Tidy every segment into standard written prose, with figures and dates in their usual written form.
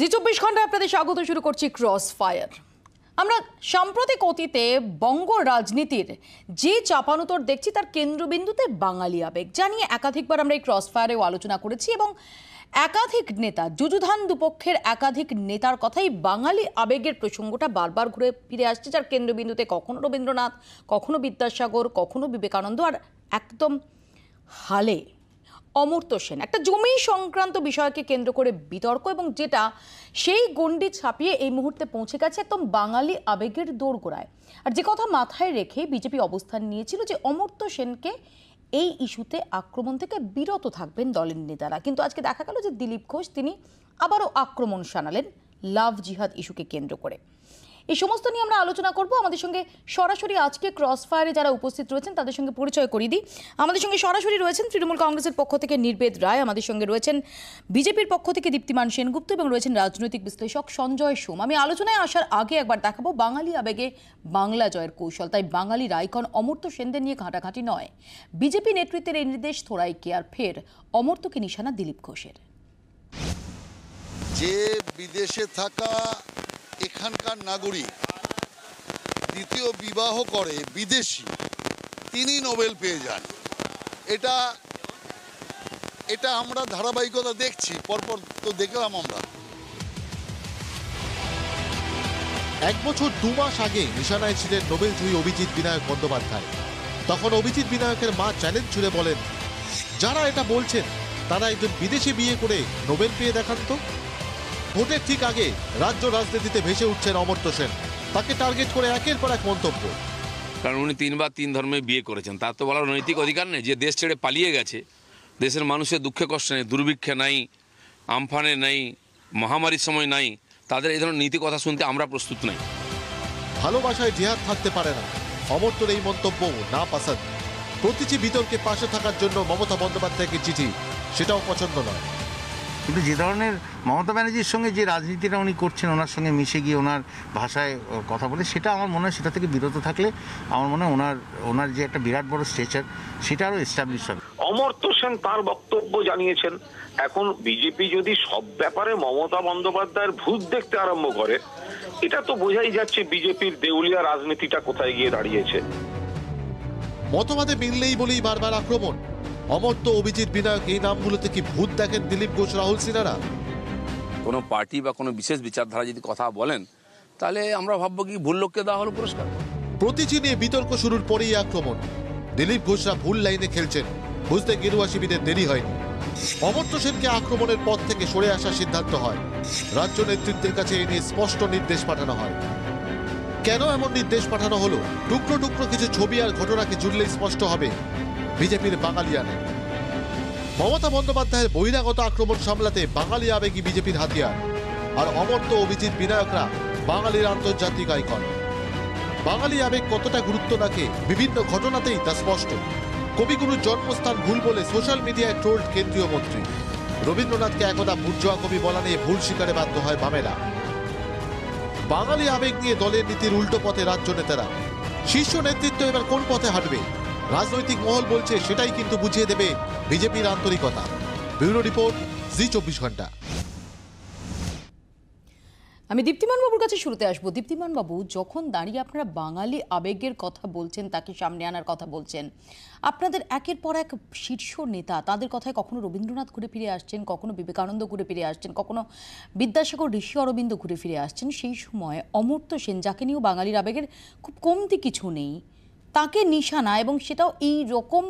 জি 24 ঘন্টা আপনাদের স্বাগত। শুরু করছি ক্রস ফায়ার। আমরা সাম্প্রতিক অতীতে বঙ্গ রাজনীতির যে চাপানোতর দেখছি তার কেন্দ্রবিন্দুতে বাঙালি আবেগ জানিয়ে একাধিকবার আমরা এই ক্রস ফায়ারেও আলোচনা করেছি এবং একাধিক নেতা যুযুধান দুপক্ষের একাধিক নেতার কথাই বাঙালি আবেগের প্রসঙ্গটা বারবার ঘুরে ফিরে আসছে, যার কেন্দ্রবিন্দুতে কখনো রবীন্দ্রনাথ, কখনো বিদ্যাসাগর, কখনো বিবেকানন্দ, আর একদম হালে অমর্ত্য সেন। একটা জমি সংক্রান্ত বিষয়কে কেন্দ্র করে বিতর্ক এবং যেটা সেই গণ্ডি ছাপিয়ে এই মুহূর্তে পৌঁছে গেছে একদম বাঙালি আবেগের দোরগোড়ায়। আর যে কথা মাথায় রেখে বিজেপি অবস্থান নিয়েছিল যে অমর্ত্য সেনকে এই ইস্যুতে আক্রমণ থেকে বিরত থাকবেন দলের নেতারা, কিন্তু আজকে দেখা গেল যে দিলীপ ঘোষ তিনি আবারও আক্রমণ শানালেন লাভ জিহাদ ইস্যুকে কেন্দ্র করে। এই সমস্ত নিয়ে আমরা আলোচনা করব। আমাদের সঙ্গে সরাসরি আজকে ক্রস ফায়ারে যারা উপস্থিত রয়েছেন তাদের সঙ্গে পরিচয় করিয়ে দিই। আমাদের সঙ্গে সরাসরি রয়েছেন তৃণমূল কংগ্রেসের পক্ষ থেকে নির্বেদ রায়, আমাদের সঙ্গে রয়েছেন বিজেপির পক্ষ থেকে দীপ্তিমান সেনগুপ্ত এবং রয়েছেন রাজনৈতিক বিশ্লেষক সঞ্জয় সোম। আমি আলোচনায় আসার আগে একবার দেখাবো বাঙালি আবেগে বাংলা জয়ের কৌশল। তাই বাঙালির আইকন অমর্ত্য সেনদের নিয়ে ঘাটাঘাটি নয়, বিজেপি নেতৃত্বের এই নির্দেশ থোড়াইকে আর ফের অমর্ত্যকে নিশানা দিলীপ ঘোষের। যে বিদেশে থাকা এখানকার নাগরিক দ্বিতীয় বিবাহ করে বিদেশি, তিনি নোবেল পেয়ে যান। এটা আমরা ধারাবাহিকতা দেখছি, পরপর তো দেখলাম আমরা। 1 বছর 2 মাস আগে নিশানায় ছিলেন নোবেল জয়ী অভিজিৎ বিনায়ক বন্দ্যোপাধ্যায়। তখন অভিজিৎ বিনায়কের মা চ্যালেঞ্জ ছুড়ে বলেন, যারা এটা বলছেন তারা একজন বিদেশি বিয়ে করে নোবেল পেয়ে দেখান তো। ভোটের ঠিক আগে রাজ্য রাজনীতিতে ভেসে উঠছেন অমর্ত্য সেন। তাকে টার্গেট করে একের পর এক মন্তব্য। কারণ উনি 3 বার 3 ধর্মে বিয়ে করেছেন, তার তো বলার নৈতিক অধিকার নেই। যে দেশ ছেড়ে পালিয়ে গেছে, দেশের মানুষের দুঃখে কষ্টে নেই, দুর্ভিক্ষে নাই, আমফানে নাই, মহামারীর সময় নাই, তাদের এই ধরনের নীতি কথা শুনতে আমরা প্রস্তুত নাই। ভালোবাসায় জিহাদ থাকতে পারে না, অমর্ত্যর এই মন্তব্য না পছন্দ। প্রতিটি বিতর্কে পাশে থাকার জন্য মমতা বন্দ্যোপাধ্যায়কে চিঠি, সেটাও পছন্দ নয়। কিন্তু যে ধরনের মমতা ব্যানার্জির সঙ্গে যে রাজনীতিটা উনি করছেন, ওনার সঙ্গে মিশে গিয়ে ওনার ভাষায় কথা বলে, সেটা আমার মনে হয় সেটা থেকে বিরত থাকলে আমার মনে হয় ওনার যে একটা বিরাট বড় স্ট্রেচার সেটা আরও এস্টাবলিশ হবে। অমর্ত্য সেন তার বক্তব্য জানিয়েছেন। এখন বিজেপি যদি সব ব্যাপারে মমতা বন্দ্যোপাধ্যায়ের ভূত দেখতে আরম্ভ করে, এটা তো বোঝাই যাচ্ছে বিজেপির দেউলিয়া রাজনীতিটা কোথায় গিয়ে দাঁড়িয়েছে। মতবাদে মিললেই বলেই বারবার আক্রমণ। অমর্ত্য, অভিজিৎ বিনায়ক, এই নামগুলোতে কি ভূত দেখেন দিলীপ ঘোষ, রাহুল সিনহারা? কোনো পার্টি বা কোনো বিশেষ বিচারধারা যদি কথা বলেন, তাহলে আমরা ভাববো কি ভুল লোককে দেওয়া হলো পুরস্কার। প্রতিটি নিয়ে বিতর্ক শুরুর পরেই আক্রমণ। দিলীপ ঘোষরা ভুল লাইনে খেলছেন, বুঝতে গেরুয়া শিবিরের দেরি হয়নি। অমর্ত্য সেনকে আক্রমণের পথ থেকে সরে আসার সিদ্ধান্ত হয়। রাজ্য নেতৃত্বের কাছে এ নিয়ে স্পষ্ট নির্দেশ পাঠানো হয়। কেন এমন নির্দেশ পাঠানো হলো? টুকরো টুকরো কিছু ছবি আর ঘটনাকে জুড়লেই স্পষ্ট হবে বিজেপির বাঙালিয়ানে। মমতা বন্দ্যোপাধ্যায়ের বহিরাগত আক্রমণ সামলাতে বাঙালি আবেগী বিজেপির হাতিয়ার, আর অমর্ত্য, অভিজিৎ বিনায়করা বাঙালির আন্তর্জাতিক আইকন। বাঙালি আবেগ কতটা গুরুত্ব রাখে বিভিন্ন ঘটনাতেই তা স্পষ্ট। কবিগুরুর জন্মস্থান ভুল বলে সোশ্যাল মিডিয়ায় ট্রোলড কেন্দ্রীয় মন্ত্রী। রবীন্দ্রনাথকে একদা বুর্জোয়া কবি বলা নিয়ে ভুল স্বীকারে বাধ্য হয় বামেরা। বাঙালি আবেগ নিয়ে দলের নীতির উল্টো পথে রাজ্য নেতারা। শীর্ষ নেতৃত্ব এবার কোন পথে হাঁটবে? রাজনৈতিক মহল বলছে সেটাই কিন্তু বুঝিয়ে দেবে বিজেপির আন্তরিকতা। ব্যুরো রিপোর্ট, জি 24 ঘন্টা। আমি দীপ্তিমান বাবুর কাছে শুরুতে আসবো। দীপ্তিমান বাবু, যখন দাঁড়িয়ে আপনারা বাঙালি আবেগের কথা বলছেন, তাকে সামনে আনার কথা বলছেন, আপনাদের একের পর এক শীর্ষ নেতা তাদের কথায় কখনো রবীন্দ্রনাথ ঘুরে ফিরে আসছেন, কখনো বিবেকানন্দ ঘুরে ফিরে আসছেন, কখনো বিদ্যাসাগর, ঋষি অরবিন্দ ঘুরে ফিরে আসছেন, সেই সময় অমর্ত্য সেন, যাকে নিয়েও বাঙালির আবেগের খুব কমতি কিছু নেই, তাকে নিশানা, এবং সেটাও এই রকম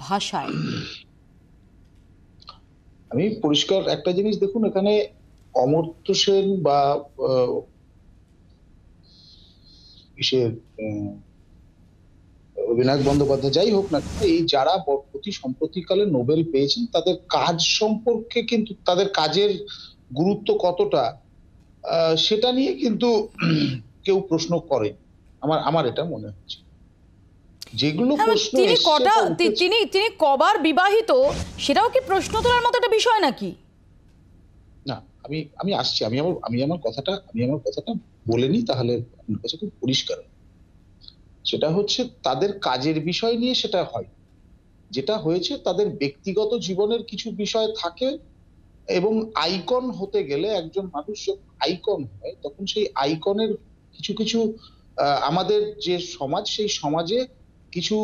ভাষায়। আমি পরিষ্কার একটা জিনিস দেখুন, এখানে অমর্ত্য সেন বা বিনায়ক বন্দ্যোপাধ্যায় যাই হোক না, এই যারা সম্প্রতিকালে নোবেল পেয়েছেন তাদের কাজ সম্পর্কে, কিন্তু তাদের কাজের গুরুত্ব কতটা সেটা নিয়ে কিন্তু কেউ প্রশ্ন করে। আমার এটা মনে হচ্ছে যেগুলো প্রশ্ন তিনি কবার বিবাহিত সেটাও কি প্রশ্ন তোলার মতো একটা বিষয় নাকি? না, আমি আসছি, আমি আমার কথাটা বলে নিই, তাহলে আপনার কাছে খুব পরিষ্কার। সেটা হচ্ছে তাদের কাজের বিষয় নিয়ে সেটা হয়, যেটা হয়েছে তাদের ব্যক্তিগত জীবনের কিছু বিষয় থাকে, এবং আইকন হতে গেলে একজন মানুষ যখন আইকন হয় তখন সেই আইকনের কিছু কিছু আমাদের যে সমাজ, সেই সমাজে কিছু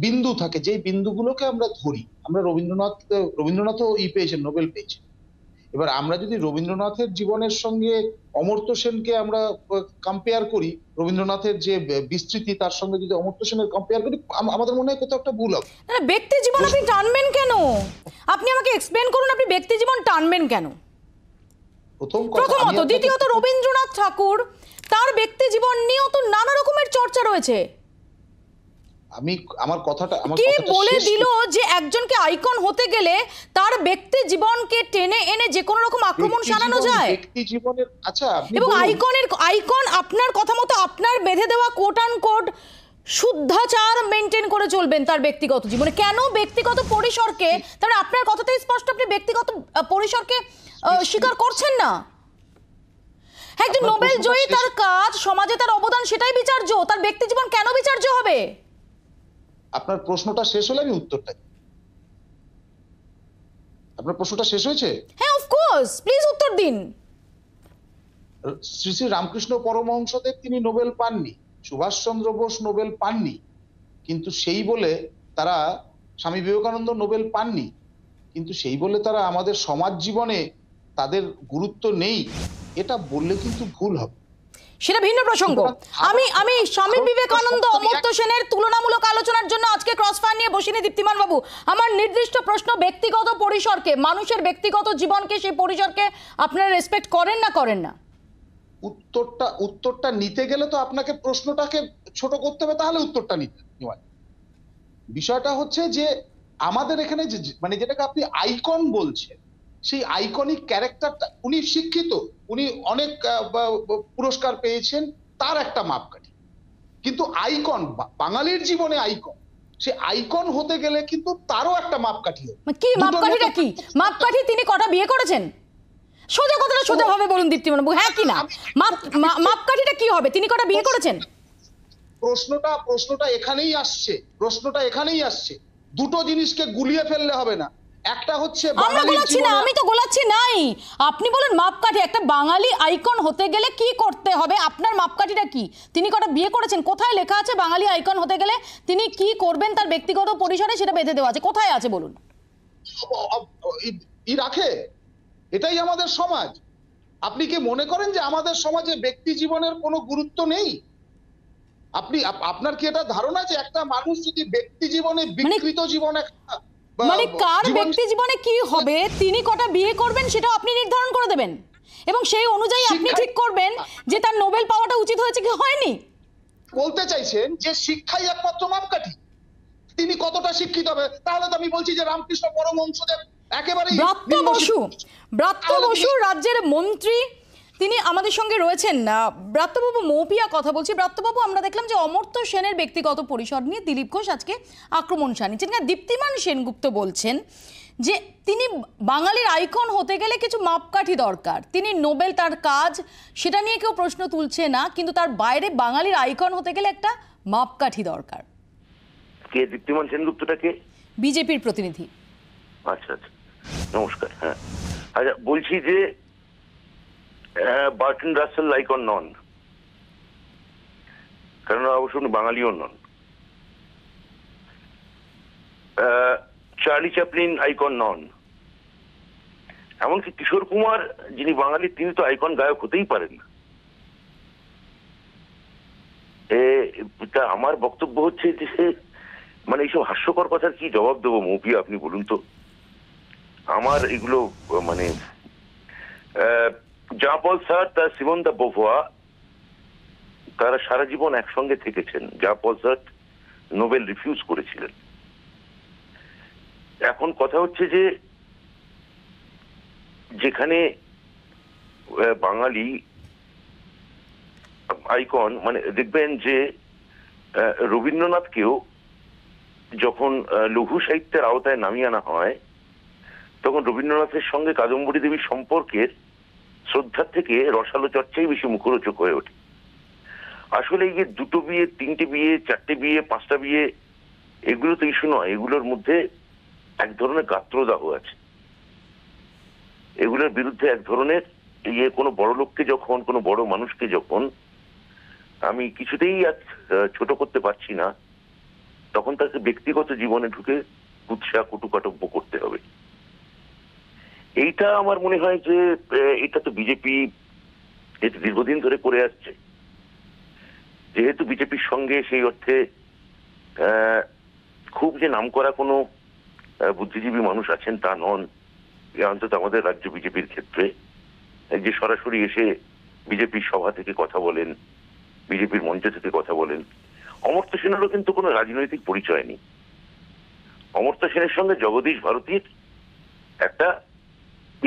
বিন্দু থাকে, যে বিন্দুগুলোকে আমরা ধরি। আমরা রবীন্দ্রনাথও পেয়েছেন, নোবেল পেয়েছেন। এবার আমরা যদি রবীন্দ্রনাথের জীবনের সঙ্গে অমর্ত্য সেনকে আমরা কম্পেয়ার করি, রবীন্দ্রনাথের যে বিস্তৃতি তার সঙ্গে যদি অমর্ত্য সেনের কম্পেয়ার করি, আমাদের মনে হয় কোথাও একটা ভুল হবে। না, ব্যক্তি জীবন আপনি টানবেন কেন? আপনি আমাকে এক্সপ্লেন করুন, আপনি ব্যক্তি জীবন টানবেন কেন? প্রথমত, দ্বিতীয়ত রবীন্দ্রনাথ ঠাকুর, তার ব্যক্তি জীবন নিয়েও তো নানা রকমের চর্চা রয়েছে। আমার কথাটা কে বলে দিল যে একজনকে আইকন হতে গেলে তার ব্যক্তি জীবনকে টেনে এনে যে কোনো রকম আক্রমণ শানানো যায়? ব্যক্তি জীবনের, আচ্ছা, এবং আইকন আপনার কথা মতো আপনার বেঁধে দেওয়া কোট অ্যান্ড কোট শুদ্ধাচার মেনটেন করে চলবেন তার ব্যক্তিগত জীবনে। কেন ব্যক্তিগত পরিসরকে, তাহলে আপনার কথাতেই স্পষ্ট আপনি ব্যক্তিগত পরিসরকে স্বীকার করছেন না। একজন নোবেল জয়ী, তার কাজ, সমাজে তার অবদান, সেটাই বিচার্য, তার ব্যক্তি জীবন কেন বিচার্য হবে? আপনার প্রশ্নটা শেষ হলে আমি উত্তরটা দিই। আপনার প্রশ্নটা শেষ হয়েছে? হ্যাঁ, অফ কোর্স, প্লিজ উত্তর দিন। শ্রী শ্রী রামকৃষ্ণ পরমহংসদেব তিনি নোবেল পাননি, সুভাষচন্দ্র বোস নোবেল পাননি, কিন্তু সেই বলে তারা, স্বামী বিবেকানন্দ নোবেল পাননি, কিন্তু সেই বলে তারা আমাদের সমাজ জীবনে তাদের গুরুত্ব নেই, এটা বললে কিন্তু ভুল হবে। সেটা ভিন্ন প্রসঙ্গ। আমি স্বামী বিবেকানন্দ, অমর্ত্য সেনের তুলনামূলক আলোচনার জন্য আজকে ক্রসফায়ার নিয়ে বসিনি দীপ্তিমান বাবু। আমার নির্দিষ্ট প্রশ্ন, ব্যক্তিগত পরিসরকে, মানুষের ব্যক্তিগত জীবনকে, সেই পরিসরকে আপনারা রেসপেক্ট করেন না করেন না? উত্তরটা নিতে গেলে তো আপনাকে প্রশ্নটাকে ছোট করতে হবে, তাহলে উত্তরটা নিতে। বিষয়টা হচ্ছে যে আমাদের এখানে মানে যেটাকে আপনি আইকন বলছেন, সেই আইকনিক ক্যারেক্টারটা, উনি শিক্ষিত, উনি অনেক পুরস্কার পেয়েছেন, তার একটা মাপকাঠি। কিন্তু আইকন, বাঙালির জীবনে আইকন, সে আইকন হতে গেলে কিন্তু তারও একটা মাপকাঠি হবে। কি মাপকাঠিটা কি? মাপকাঠি তিনি কটা বিয়ে করেছেন? সোজা কথাটা সোজা ভাবে বলুন দীপ্তিমান বাবু, হ্যাঁ কি না? মাপকাঠিটা কি হবে? তিনি কটা বিয়ে করেছেন? প্রশ্নটা এখানেই আসছে। দুটো জিনিসকে গুলিয়ে ফেললে হবে না। একটা হচ্ছে আমি তো গোলাচ্ছি নাই। আপনি বলেন মাপকাঠি, একটা বাঙালি আইকন হতে গেলে কি করতে হবে, আপনার মাপকাঠিটা কি? তিনি কটা বিয়ে করেছেন? কোথায় লেখা আছে বাঙালি আইকন হতে গেলে তিনি কি করবেন তার ব্যক্তিগত পরিসরে, সেটা বেঁধে দেওয়া আছে? কোথায় আছে বলুন? রাখে, এটাই আমাদের সমাজ। আপনি কি মনে করেন যে আমাদের সমাজে ব্যক্তি জীবনের কোনো গুরুত্ব নেই? আপনার কি এটা ধারণা যে একটা মানুষ যদি ব্যক্তি জীবনে, বিকৃত জীবনে, মানে কার ব্যক্তি জীবনে কি হবে, তিনি কটা বিয়ে করবেন, সেটাও আপনি নির্ধারণ করে দেবেন এবং সেই অনুযায়ী আপনি ঠিক করবেন যে তার নোবেল পাওয়াটা উচিত হয়েছে কি হয়নি? বলতে চাইছেন যে শিক্ষাই একমাত্র মাপকাঠি, তিনি কতটা শিক্ষিত হবে? তাহলে তো আমি বলছি যে রামকৃষ্ণ পরমহংসদেব একেবারে। ব্রাত্য বসু রাজ্যের মন্ত্রী, তিনি আমাদের সঙ্গে রয়েছেন না। ব্রাত্যবাবু, মৌপিয়া কথা বলছি। ব্রাত্যবাবু, আমরা দেখলাম যে অমর্ত্য সেনের ব্যক্তিগত পরিসর নিয়ে দিলীপ ঘোষ আজকে আক্রমণ শানিয়েছেন। দীপ্তিমান সেনগুপ্ত বলছেন যে তিনি বাঙালির আইকন হতে গেলে কিছু মাপকাঠি দরকার, তিনি নোবেল, তার কাজ, সেটা নিয়ে কেউ প্রশ্ন তুলছে না, কিন্তু তার বাইরে বাঙালির আইকন হতে গেলে একটা মাপকাঠি দরকার। কে দীপ্তিমান সেনগুপ্তটা কে? বিজেপির প্রতিনিধি। আচ্ছা আচ্ছা, নমস্কার। হ্যাঁ, আচ্ছা, বলছি যে বার্টন রাসেল আইকন নন, কারণ অবশ্য উনি বাঙালিও নন। চার্লি চ্যাপলিন আইকন নন, এমনকি কিশোর কুমার, যিনি বাঙালি, তিনি তো আইকন গায়ক হতেই পারেন না। আমার বক্তব্য হচ্ছে যে মানে এইসব হাস্যকর কথার কি জবাব দেবো মৌপিয়া, আপনি বলুন তো? আমার এগুলো মানে জা পল সার্ত্রে আর সিমন দে বুভোয়া, তারা সারা জীবন একসঙ্গে থেকেছেন। জা পল সার্ত্রে নোবেল রিফিউজ করেছিলেন। এখন কথা হচ্ছে যে যেখানে বাঙালি আইকন, মানে দেখবেন যে রবীন্দ্রনাথকেও যখন লঘু সাহিত্যের আওতায় নামিয়ে আনা হয়, তখন রবীন্দ্রনাথের সঙ্গে কাদম্বরী দেবীর সম্পর্কের শ্রদ্ধার থেকে রসালো চর্চাই বেশি মুখরোচক হয়ে ওঠে। আসলে এই যে দুটো বিয়ে, তিনটে বিয়ে, চারটে বিয়ে, পাঁচটা বিয়ে, এগুলো তো ইস্যু নয়, এগুলোর মধ্যে এক ধরনের গাত্রদাহ আছে। এগুলোর বিরুদ্ধে এক ধরনের কোনো বড় লোককে যখন, কোনো বড় মানুষকে যখন আমি কিছুতেই ছোট করতে পারছি না, তখন তাকে ব্যক্তিগত জীবনে ঢুকে কুৎসা কটুকাটব্য করতে হবে। এইটা আমার মনে হয় যে এটা তো বিজেপি দীর্ঘদিন ধরে করে আসছে। যেহেতু বিজেপির সঙ্গে সেই অর্থে খুব যে নামকরা কোনো বুদ্ধিজীবী মানুষ আছেন তা নন, অন্তত আমাদের রাজ্য বিজেপির ক্ষেত্রে, যে সরাসরি এসে বিজেপির সভা থেকে কথা বলেন, বিজেপির মঞ্চ থেকে কথা বলেন। অমর্ত্য সেনেরও কিন্তু কোনো রাজনৈতিক পরিচয় নেই। অমর্ত্য সেনের সঙ্গে জগদীশ ভারতীর একটা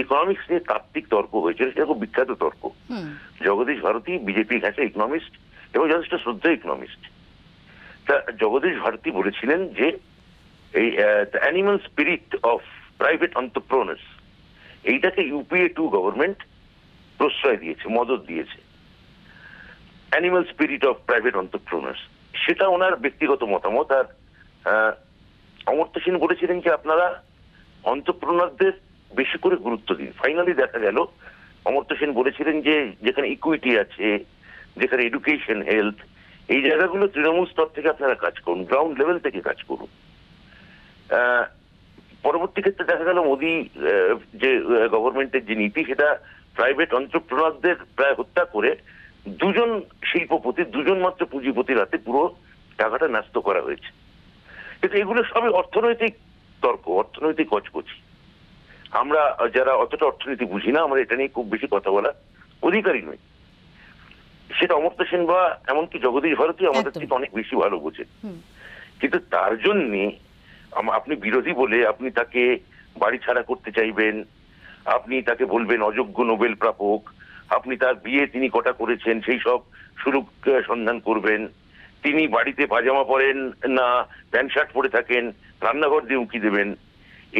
ইকোনমিক্স নিয়ে তাত্ত্বিক তর্ক হয়েছিল, সেটা খুব বিখ্যাত তর্ক। জগদীশ ভারতী বিজেপি ঘাঁচা ইকোনমিস্ট এবং যথেষ্ট শ্রদ্ধা ইকোনমিস্ট। তা জগদীশ ভারতী বলেছিলেন যে এই animal spirit of private entrepreneurs, এইটাকে ইউপিএ 2 গভর্নমেন্ট প্রশ্রয় দিয়েছে, মদত দিয়েছে। Animal spirit of private entrepreneurs, সেটা ওনার ব্যক্তিগত মতামত। আর অমর্ত্য সেন বলেছিলেন যে আপনারা এন্টারপ্রেনারদের বেশি করে গুরুত্ব দিন। ফাইনালি দেখা গেল অমর্ত্য সেন বলেছিলেন যে যেখানে ইকুইটি আছে, যেখানে এডুকেশন, হেলথ, এই জায়গাগুলো তৃণমূল স্তর থেকে আপনারা কাজ করুন, গ্রাউন্ড লেভেল থেকে কাজ করুন। পরবর্তী ক্ষেত্রে দেখা গেল মোদী যে গভর্নমেন্টের যে নীতি, সেটা প্রাইভেট এন্টারপ্রেনারদের প্রায় হত্যা করে 2জন শিল্পপতি, 2জন মাত্র পুঁজিপতির হাতে পুরো টাকাটা ন্যস্ত করা হয়েছে। কিন্তু এগুলো সবই অর্থনৈতিক তর্ক, অর্থনৈতিক কচকচি। আমরা যারা অতটা অর্থনীতি বুঝি না, আমরা এটা নিয়ে খুব বেশি কথা বলা অধিকারী নই। সেটা অমর্ত্য সেন বা এমনকি জগদীশ ভারতী আমাদের থেকে অনেক বেশি ভালো বোঝেন। কিন্তু তার জন্যে আপনি বিরোধী বলে আপনি তাকে বাড়ি ছাড়া করতে চাইবেন, আপনি তাকে বলবেন অযোগ্য নোবেল প্রাপক, আপনি তার বিয়ে তিনি কটা করেছেন সেই সব সুযোগ সন্ধান করবেন, তিনি বাড়িতে পাজামা পরেন না প্যান্ট শার্ট পরে থাকেন, রান্নাঘর দিয়ে উঁকি দেবেন।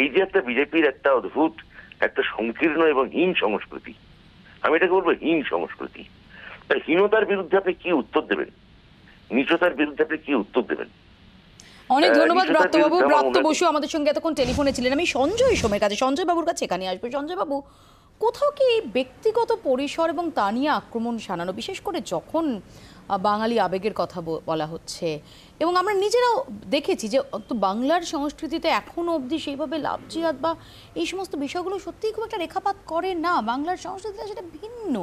এই যে একটা বিজেপির একটা অদ্ভুত, একটা সংকীর্ণ এবং হীন সংস্কৃতি, আমি এটাকে বলবো হীন সংস্কৃতি। তার হীনতার বিরুদ্ধে আপনি কি উত্তর দেবেন? নিচতার বিরুদ্ধে আপনি কি উত্তর দেবেন? অনেক ধন্যবাদ ব্রাত্যবাবু। ব্রাত্য বসু আমাদের সঙ্গে এতক্ষণ টেলিফোনে ছিলেন। আমি সঞ্জয় সোমের কাছে, সঞ্জয় বাবুর কাছে এখানে আসবো। সঞ্জয় বাবু, কোথাও কি ব্যক্তিগত পরিসর এবং তা নিয়ে আক্রমণ শানানো, বিশেষ করে যখন বাঙালি আবেগের কথা বলা হচ্ছে, এবং আমরা নিজেরাও দেখেছি যে বাংলার সংস্কৃতিতে এখনও অবধি সেইভাবে লাভ জিহাদ বা এই সমস্ত বিষয়গুলো সত্যিই খুব একটা রেখাপাত করে না, বাংলার সংস্কৃতিটা সেটা ভিন্ন।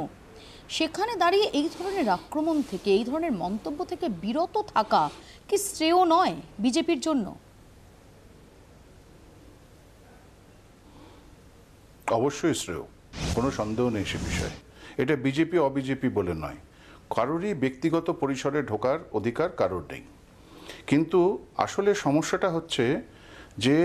সেখানে দাঁড়িয়ে এই ধরনের আক্রমণ থেকে, এই ধরনের মন্তব্য থেকে বিরত থাকা কি শ্রেয় নয় বিজেপির জন্য? অবশ্যই শ্রেয়, কোনো সন্দেহ নেই সে বিষয়ে। এটা বিজেপি অবিজেপি বলে নয়, কারোরই ব্যক্তিগত পরিসরে ঢোকার অধিকার কারোর নেই। কিন্তু আসলে সমস্যাটা হচ্ছে যে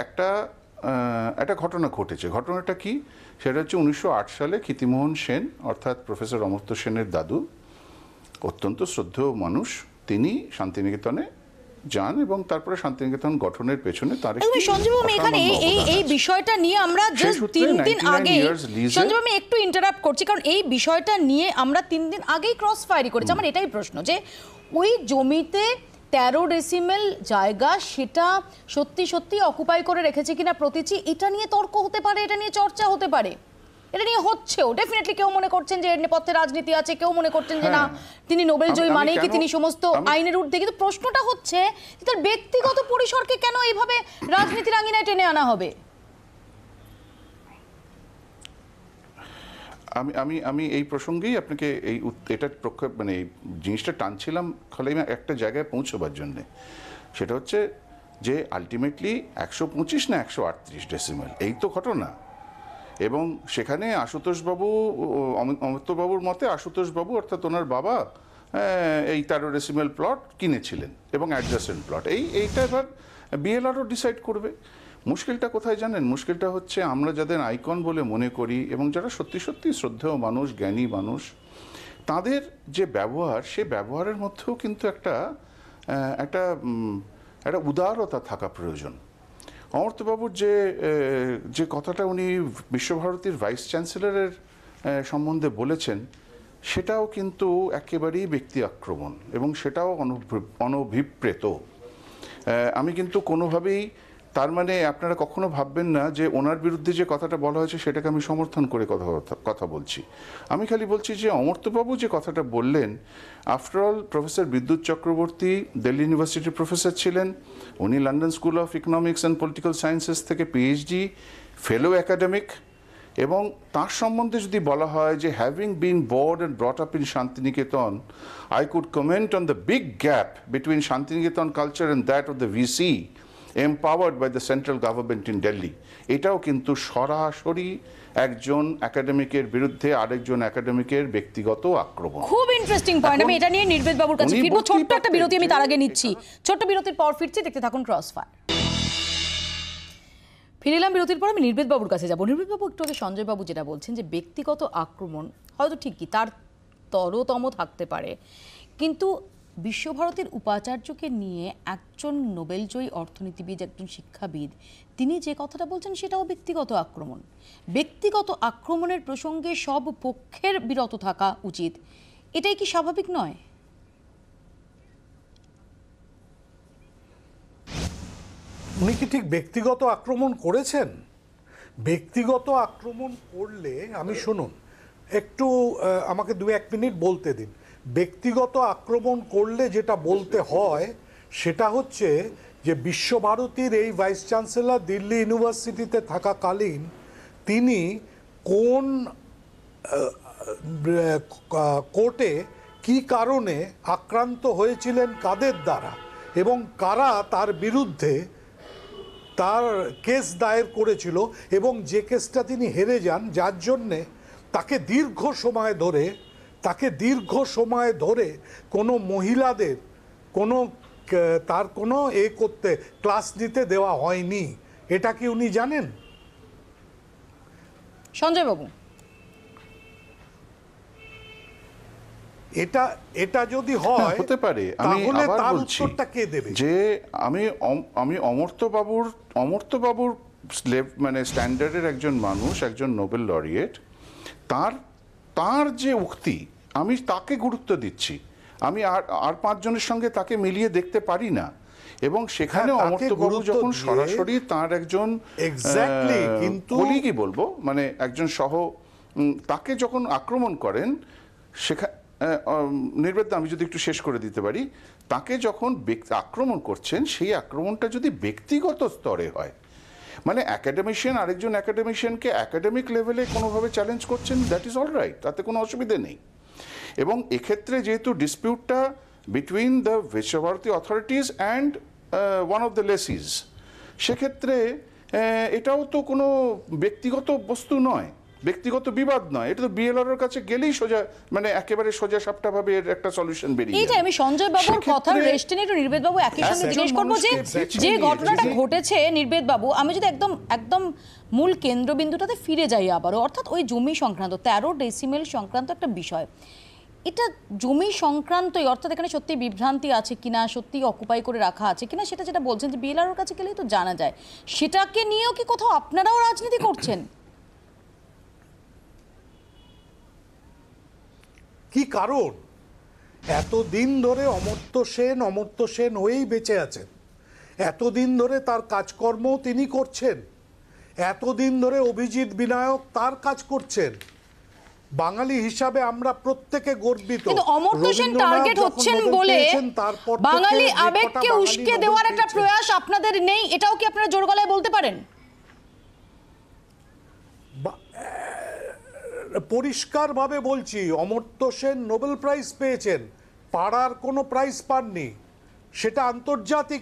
একটা ঘটনা ঘটেছে। ঘটনাটা কি? সেটা হচ্ছে 1908 সালে ক্ষিতিমোহন সেন, অর্থাৎ প্রফেসর অমর্ত্য সেনের দাদু, অত্যন্ত শ্রদ্ধেয় মানুষ, তিনি শান্তিনিকেতনে যান এবং তারপরে শান্তিনিকেতন গঠনের পেছনে তার এখানে এই বিষয়টা নিয়ে আমরা জাস্ট 3 দিন আগে, সঞ্জীব আমি একটু ইন্টারাপ্ট করছি, কারণ এই বিষয়টা নিয়ে আমরা 3 দিন আগেই ক্রস ফায়ারি করেছি। আমার এটাই প্রশ্ন যে ওই জমিতে 13 ডেসিমেল জায়গা, সেটা সত্যি সত্যি অকুপাই করে রেখেছে কিনা প্রতীচী, এটা নিয়ে তর্ক হতে পারে, এটা নিয়ে চর্চা হতে পারে, এটা নিয়ে হচ্ছেও। ডেফিনেটলি কেউ মনে করছেন যে এর নেপথ্যে রাজনীতি আছে, কেউ মনে করছেন যে না তিনি নোবেল জয়ী মানেই কি তিনি সমস্ত আইনের ঊর্ধ্বে। কিন্তু প্রশ্নটা হচ্ছে যে তার ব্যক্তিগত পরিসরকে কেন এইভাবে রাজনীতির আঙিনায় টেনে আনা হবে? আমি এই প্রসঙ্গেই আপনাকে এটার মানে এই জিনিসটা টানছিলাম খালি একটা জায়গায় পৌঁছবার জন্যে। সেটা হচ্ছে যে আলটিমেটলি 125 না 138 ডেসিমেল, এই তো ঘটনা। এবং সেখানে আশুতোষবাবু, অমর্ত্যবাবুর মতে আশুতোষবাবু অর্থাৎ ওনার বাবা এই 13 ডেসিমেল প্লট কিনেছিলেন এবং অ্যাডজাসেন্ট প্লট, এইটা এবার বিএলআরও ডিসাইড করবে। মুশকিলটা কোথায় জানেন? মুশকিলটা হচ্ছে আমরা যাদের আইকন বলে মনে করি এবং যারা সত্যি সত্যি শ্রদ্ধেয় মানুষ, জ্ঞানী মানুষ, তাদের যে ব্যবহার, সে ব্যবহারের মধ্যেও কিন্তু একটা উদারতা থাকা প্রয়োজন। অমর্ত্যবাবুর যে কথাটা উনি বিশ্বভারতীর ভাইস চ্যান্সেলরের সম্বন্ধে বলেছেন, সেটাও কিন্তু একেবারেই ব্যক্তি আক্রমণ এবং সেটাও অনভিপ্রেত। আমি কিন্তু কোনোভাবেই তার মানে আপনারা কখনো ভাববেন না যে ওনার বিরুদ্ধে যে কথাটা বলা হয়েছে সেটাকে আমি সমর্থন করে কথা বলছি। আমি খালি বলছি যে অমর্ত্যবাবু যে কথাটা বললেন, আফটারঅল প্রফেসর বিদ্যুৎ চক্রবর্তী দিল্লি ইউনিভার্সিটির প্রফেসর ছিলেন, উনি London school of economics and political sciences থেকে পিএইচডি ফেলো একাডেমিক, এবং তার সম্বন্ধে যদি বলা হয় যে having been born and brought up in Shantiniketan, I could comment on the big gap between Shantiniketan culture and that of the VC empowered by the central government in Delhi, এটাও কিন্তু সরাসরি একজন একাডেমিকের বিরুদ্ধে আরেকজন একাডেমিকের ব্যক্তিগত আক্রমণ। খুব ইন্টারেস্টিং পয়েন্ট। আমি এটা নিয়ে নির্বেদ বাবুর কাছে ফিরবো, ছোট্ট একটা বিরতি আমি তার আগে নিচ্ছি। ছোট্ট বিরতির পর ফিরছি, দেখতে থাকুন ক্রস ফায়ার। ফিরলাম বিরতির পর, আমি নির্বেদ বাবুর কাছে যাবো। নির্বেদ বাবু, একটু আগে সঞ্জয় বাবু যেটা বলছেন যে ব্যক্তিগত আক্রমণ হয়তো ঠিকই তার তরতম থাকতে পারে, কিন্তু বিশ্বভারতীর উপাচার্যকে নিয়ে একজন নোবেলজয়ী অর্থনীতিবিদ, একজন শিক্ষাবিদ, তিনি যে কথাটা বলছেন সেটাও ব্যক্তিগত আক্রমণ। ব্যক্তিগত আক্রমণের প্রসঙ্গে সব পক্ষের বিরত থাকা উচিত, এটাই কি স্বাভাবিক নয়? উনি কি ঠিক ব্যক্তিগত আক্রমণ করেছেন? ব্যক্তিগত আক্রমণ করলে, আমি শুনুন একটু, আমাকে 2-1 মিনিট বলতে দিন। ব্যক্তিগত আক্রমণ করলে যেটা বলতে হয় সেটা হচ্ছে যে বিশ্বভারতীর এই ভাইস চ্যান্সেলর দিল্লি ইউনিভার্সিটিতে থাকাকালীন তিনি কোন কোর্টে কি কারণে আক্রান্ত হয়েছিলেন, কাদের দ্বারা, এবং কারা তার বিরুদ্ধে তার কেস দায়ের করেছিল, এবং যে কেসটা তিনি হেরে যান, যার জন্যে তাকে দীর্ঘ সময় ধরে কোনো মহিলাদের তার কোনো করতে ক্লাস নিতে দেওয়া হয়নি। এটা কি উনি জানেন? সঞ্জয় বাবু, এটা যদি হয় হতে পারে, আমি আবার বলছি যে আমি অমর্ত্যবাবুর মানে স্ট্যান্ডার্ডের একজন মানুষ, একজন নোবেল লরিয়েট, তার যে উক্তি, আমি তাকে গুরুত্ব দিচ্ছি। আমি আর 5 জনের সঙ্গে তাকে মিলিয়ে দেখতে পারি না, এবং সেখানে অমর্ত্যবাবু যখন সরাসরি তার একজন কলিগই বলবো, মানে একজন তাকে যখন আক্রমণ করেন, সেখানে নির্বেদা, আমি যদি একটু শেষ করে দিতে পারি, তাকে যখন আক্রমণ করছেন, সেই আক্রমণটা যদি ব্যক্তিগত স্তরে হয়, মানে একাডেমিশিয়ান আরেকজন একাডেমিশিয়ানকে একাডেমিক লেভেলে কোনোভাবে চ্যালেঞ্জ করছেন, দ্যাট ইজ অল রাইট, তাতে কোনো অসুবিধে নেই। এবং এক্ষেত্রে যেহেতু ডিসপিউটটা between the Visva Bharati authorities and one of the লেসিস, সেক্ষেত্রে এটাও তো কোনো ব্যক্তিগত বস্তু নয়, ব্যক্তিগত বিবাদ নয়, এটা তো বিএলআর কাছে গেলেই সোজা, মানে একেবারে সোজা সাপটাভাবে এর একটা সলিউশন বেরিয়ে এইটা আমি সঞ্জয় বাবুর কথার রেস্টে নিয়ে নির্বেদ বাবু একই সঙ্গে জিজ্ঞেস করবো যে ঘটনাটা ঘটেছে, নির্বেদ বাবু, আমি যদি একদম মূল কেন্দ্রবিন্দুটাতে ফিরে যাই আবারও, অর্থাৎ ওই জমি সংক্রান্ত 13 ডেসিমেল সংক্রান্ত একটা বিষয়, এটা জমি সংক্রান্তই, অর্থাৎ এখানে সত্যি বিভ্রান্তি আছে কিনা, সত্যি অকুপাই করে রাখা আছে কিনা, সেটা যেটা বলছেন যে বিএলআর কাছে গেলেই তো জানা যায়, সেটাকে নিয়েও কি কোথাও আপনারাও রাজনীতি করছেন? কি কারণ? এতদিন ধরে অমর্ত্য সেন হয়েই বেঁচে আছেন, এতদিন ধরে তার কাজকর্ম তিনি করছেন, এতদিন ধরে অভিজিৎ বিনায়ক তার কাজ করছেন। বাঙালি হিসাবে আমরা প্রত্যেকে গর্বিত। কিন্তু অমর্ত্য সেন টার্গেট হচ্ছেন বলে বাঙালি আবেগকে উস্কে দেওয়ার একটা প্রয়াস আপনাদের নেই, এটাও কি আপনারা জোর গলায় বলতে পারেন? পরিষ্কারভাবে বলছি, অমর্ত্য সেন নোবেল প্রাইজ পেয়েছেন, পাড়ার কোনো প্রাইজ পাননি, সেটা আন্তর্জাতিক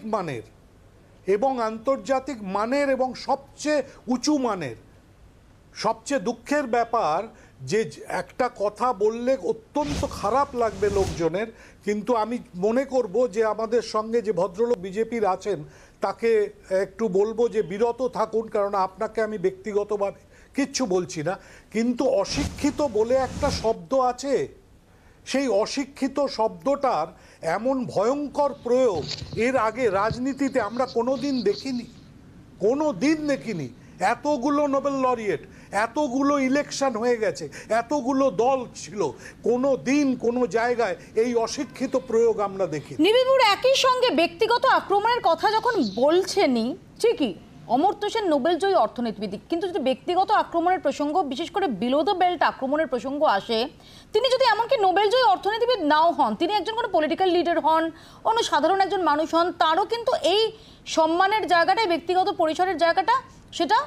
মানের এবং সবচেয়ে উঁচু মানের। সবচেয়ে দুঃখের ব্যাপার যে একটা কথা বললে অত্যন্ত খারাপ লাগবে লোকজনের, কিন্তু আমি মনে করব যে আমাদের সঙ্গে যে ভদ্রলোক বিজেপির আছেন তাকে একটু বলবো যে বিরত থাকুন, কারণ আপনাকে আমি ব্যক্তিগতভাবে কিচ্ছু বলছি না, কিন্তু অশিক্ষিত বলে একটা শব্দ আছে, সেই অশিক্ষিত শব্দটার এমন ভয়ঙ্কর প্রয়োগ এর আগে রাজনীতিতে আমরা কোনোদিন দেখিনি। এতগুলো নোবেল লরিয়েট, এতগুলো ইলেকশন হয়ে গেছে, এতগুলো দল ছিল, কোনো দিন কোনো জায়গায় এই অশিক্ষিত প্রয়োগ আমরা দেখি। নিবিড় একই সঙ্গে ব্যক্তিগত আক্রমণের কথা যখন বলছেনই, ঠিকই অমর্ত্য সেন নোবেলজয়ী অর্থনীতিবিদ, কিন্তু যদি ব্যক্তিগত আক্রমণের প্রসঙ্গ, বিশেষ করে বিলো দ্য বেল্ট আক্রমণের প্রসঙ্গ আসে, তিনি যদি এমনকি নোবেলজয়ী অর্থনীতিবিদ নাও হন, তিনি একজন কোনো পলিটিক্যাল লিডার হন, অন্য সাধারণ একজন মানুষ হন, তারও কিন্তু এই সম্মানের জায়গাটাই, ব্যক্তিগত পরিসরের জায়গাটা, সেটা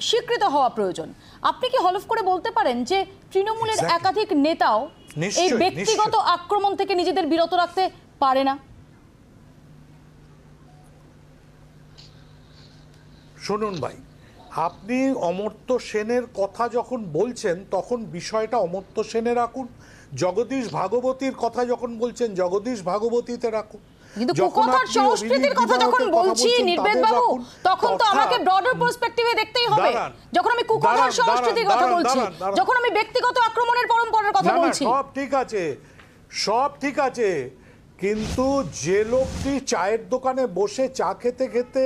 স্বীকৃত হওয়া প্রয়োজন। আপনি কি হলফ করে বলতে পারেন যে তৃণমূলের একাধিক নেতাও এই ব্যক্তিগত আক্রমণ থেকে নিজেদের বিরত রাখতে পারে না? শুনুন ভাই, আপনি অমর্ত্য সেনের কথা যখন বলছেন তখন বিষয়টা অমর্ত্য সেনে রাখুন, জগদীশ ভাগবতীর কথা যখন বলছেন জগদীশ ভাগবতীতে রাখুন, কিন্তু কুকথার সংস্কৃতির কথা যখন বলছি নির্বেদ বাবু, তখন তো আমাকে ব্রডার পার্সপেক্টিভে দেখতেই হবে। যখন আমি কুকথার সংস্কৃতির কথা বলছি, যখন আমি ব্যক্তিগত আক্রমণের পরম্পরার কথা বলছি, সব ঠিক আছে, সব ঠিক আছে, কিন্তু যে লোকটি চায়ের দোকানে বসে চা খেতে খেতে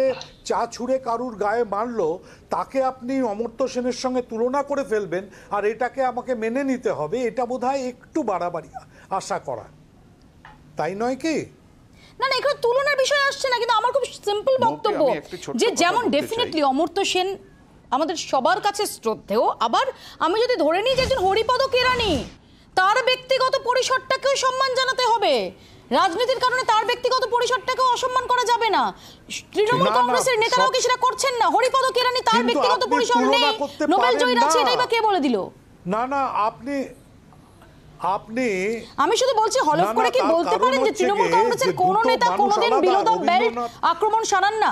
চা ছুঁড়ে কারুর গায়ে মারলো, তাকে আপনি অমর্ত্য সেনের সঙ্গে তুলনা করে ফেলবেন আর এটাকে আমাকে মেনে নিতে হবে, এটা বোধহয় একটু বাড়াবাড়ি আশা করা, তাই নয় কি? না না, এখানে তুলনার বিষয় আসছে না, কিন্তু আমার খুব সিম্পল বক্তব্য যে যেমন ডেফিনেটলি অমর্ত্য সেন আমাদের সবার কাছে শ্রদ্ধেয়, আবার আমি যদি ধরে নিই যে একজন হরিপদ কেরানি, তার ব্যক্তিগত পরিসরটাকেও সম্মান জানাতে হবে, রাজনীতির কারণে তার ব্যক্তিগত পরিসরটাকেও অসম্মান করা যাবে না। তৃণমূল কংগ্রেসের নেতারাও কি সেটা করছেন না? হরিপদ কেরানি তার ব্যক্তিগত পরিসর নেই, নোবেলজয়ী আছে, এটাই বা কে বলে দিল? না না, আমি শুধু বলছি হলফ করে কি বলতে পারেন যে তৃণমূল কংগ্রেসের কোন নেতা কোনদিন বিলো দ্য বেল্ট আক্রমণ সারান না?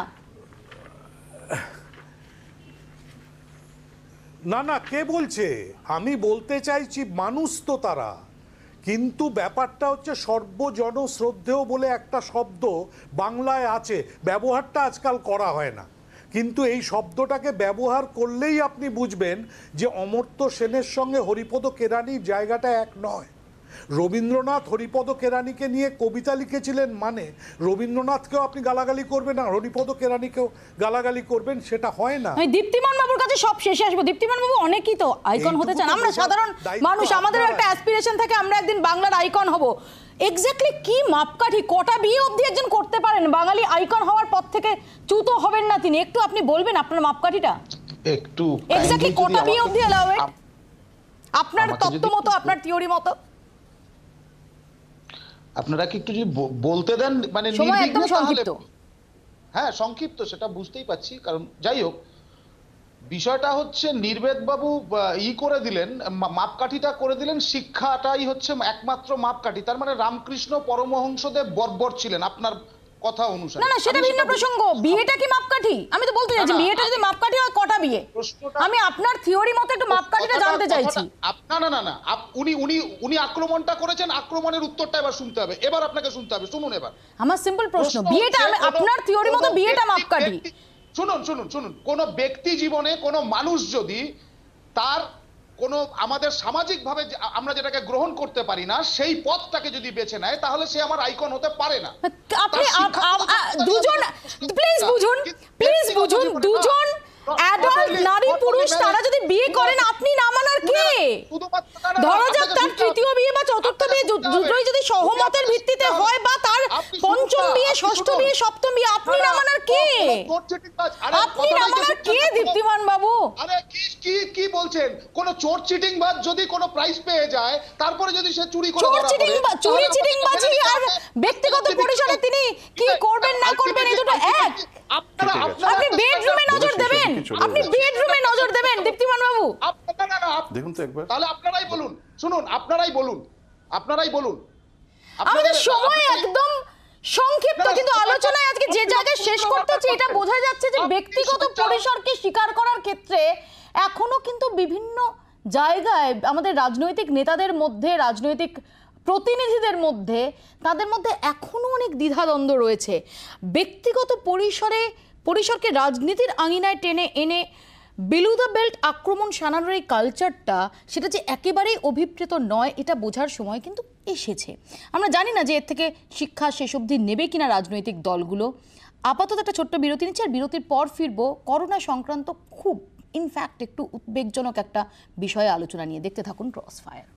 না না, কে বলছে? আমি বলতে চাইছি মানুষ তো তারা, কিন্তু ব্যাপারটা হচ্ছে সর্বজন শ্রদ্ধেয় বলে একটা শব্দ বাংলায় আছে, ব্যবহারটা আজকাল করা হয় না, কিন্তু এই শব্দটাকে ব্যবহার করলেই আপনি বুঝবেন যে অমর্ত্য সেনের সঙ্গে হরিপদ কেরানির জায়গাটা এক নয়। রবীন্দ্রনাথ হরিপদ কেরানিকে নিয়ে কবিতা লিখেছিলেন, মানে রবীন্দ্রনাথকেও আপনি গালাগালি করবেন আর হরিপদ কেরানিকেও গালাগালি করবেন, সেটা হয় না। আমি দীপ্তিমান বাবুর কাছে সব শেষে আসবো। দীপ্তিমান বাবু অনেকেই তো আইকন হতে চান, আমরা সাধারণ মানুষ, আমাদের একটা অ্যাসপিরেশন থাকে আমরা একদিন বাংলার আইকন হব। এক্স্যাক্টলি কি মাপকাঠি, কটা বিয়ে অবধি একজন করতে পারেন বাঙালি আইকন হওয়ার পর থেকে চুতো হবেন না তিনি? একটু আপনি বলবেন আপনার মাপকাঠিটা, একটু এক্স্যাক্টলি কটা বিয়ে অবধি এলাও আপনার তত্ত্ব মতো, আপনার থিওরি মতো? আপনারা কি একটু যদি বলতে দেন, মানে একদম সংক্ষিপ্ত। হ্যাঁ সংক্ষিপ্ত, সেটা বুঝতেই পারছি, কারণ যাই হোক বিষয়টা হচ্ছে নির্বেদ বাবু করে দিলেন, মাপকাঠিটা করে দিলেন, শিক্ষাটাই হচ্ছে একমাত্র মাপকাঠি। তার মানে রামকৃষ্ণ পরমহংসদেব বর্বর ছিলেন আপনার কথা অনুসারে। না না, সেটা ভিন্ন প্রসঙ্গ। বিয়েটা কি মাপকাঠি? আমি তো বলতে চাইছি বিয়েটা যদি মাপকাঠি হয় কটা বিয়ে? আমি আপনার থিওরি মতো একটু মাপকাঠিটা জানতে চাইছি। না না না না, উনি আক্রমণটা করেছেন, আক্রমণের উত্তরটা এবার শুনতে হবে, এবার আপনাকে শুনতে হবে, শুনুন এবার আমার সিম্পল প্রশ্ন, বিয়েটা আপনার থিওরি মতো বিয়েটা মাপকাঠি? শুনুন শুনুন শুনুন, কোন ব্যক্তি জীবনে কোন মানুষ যদি তার কোন আমাদের সামাজিকভাবে আমরা যেটাকে গ্রহণ করতে পারি না সেই পথটাকে যদি বেছে নেয়, তাহলে সে আমার আইকন হতে পারে না। আপনি দুজন প্লিজ বুঝুন, দুজন অ্যাডাল্ট নারী পুরুষ তারা যদি বিয়ে করেন, আপনি না মানার কে? ধরা যাক তার তৃতীয় বিয়ে বা চতুর্থ বিয়ে দুটোই যদি সহমতের ভিত্তিতে হয়, বা তার পঞ্চম বিয়ে, ষষ্ঠ বিয়ে, সপ্তম বিয়ে, আপনি না মানার কে? আপনি না মানার কে দীপ্তিমান বাবু? আরে কি বলছেন? কোন চোর চিটিং বাজ যদি কোন প্রাইজ পেয়ে যায়, তারপরে যদি সে চুরি করে ধরা পড়ে, চুরি চিটিং বাজি আর ব্যক্তিগত পরিসরে তিনি কি করবেন না করবেন এই দুটো এক? আপনি বেডরুমে নজর দেবেন, আপনি বেডরুমে নজর দেবেন দীপ্তিমান বাবু। দেখুন তো একবার, তাহলে আপনারাই বলুন, শুনুন আপনারাই বলুন। আমাদের সময় একদম সংক্ষিপ্ত, কিন্তু আলোচনায় আজকে যে জায়গায় শেষ করতে হচ্ছে এটা বোঝা যাচ্ছে যে ব্যক্তিগত পরিসরকে স্বীকার করার ক্ষেত্রে এখনো কিন্তু বিভিন্ন জায়গায় আমাদের রাজনৈতিক নেতাদের মধ্যে, রাজনৈতিক প্রতিনিধিদের মধ্যে, তাদের মধ্যে এখনো অনেক দ্বিধাদ্বন্দ্ব রয়েছে। ব্যক্তিগত পরিসরকে রাজনীতির আঙিনায় টেনে এনে বিলো দ্য বেল্ট আক্রমণ সানানোর এই কালচারটা, সেটা যে একেবারেই অভিপ্রেত নয়, এটা বোঝার সময় কিন্তু এসেছে। আমরা জানি না যে এর থেকে শিক্ষা শেষ অবধি নেবে কিনা রাজনৈতিক দলগুলো। আপাতত একটা ছোট্ট বিরতি নিচ্ছি, আর বিরতির পর ফিরবো করোনা সংক্রান্ত খুব ইনফ্যাক্ট একটু উদ্বেগজনক একটা বিষয়ে আলোচনা নিয়ে। দেখতে থাকুন ক্রস ফায়ার।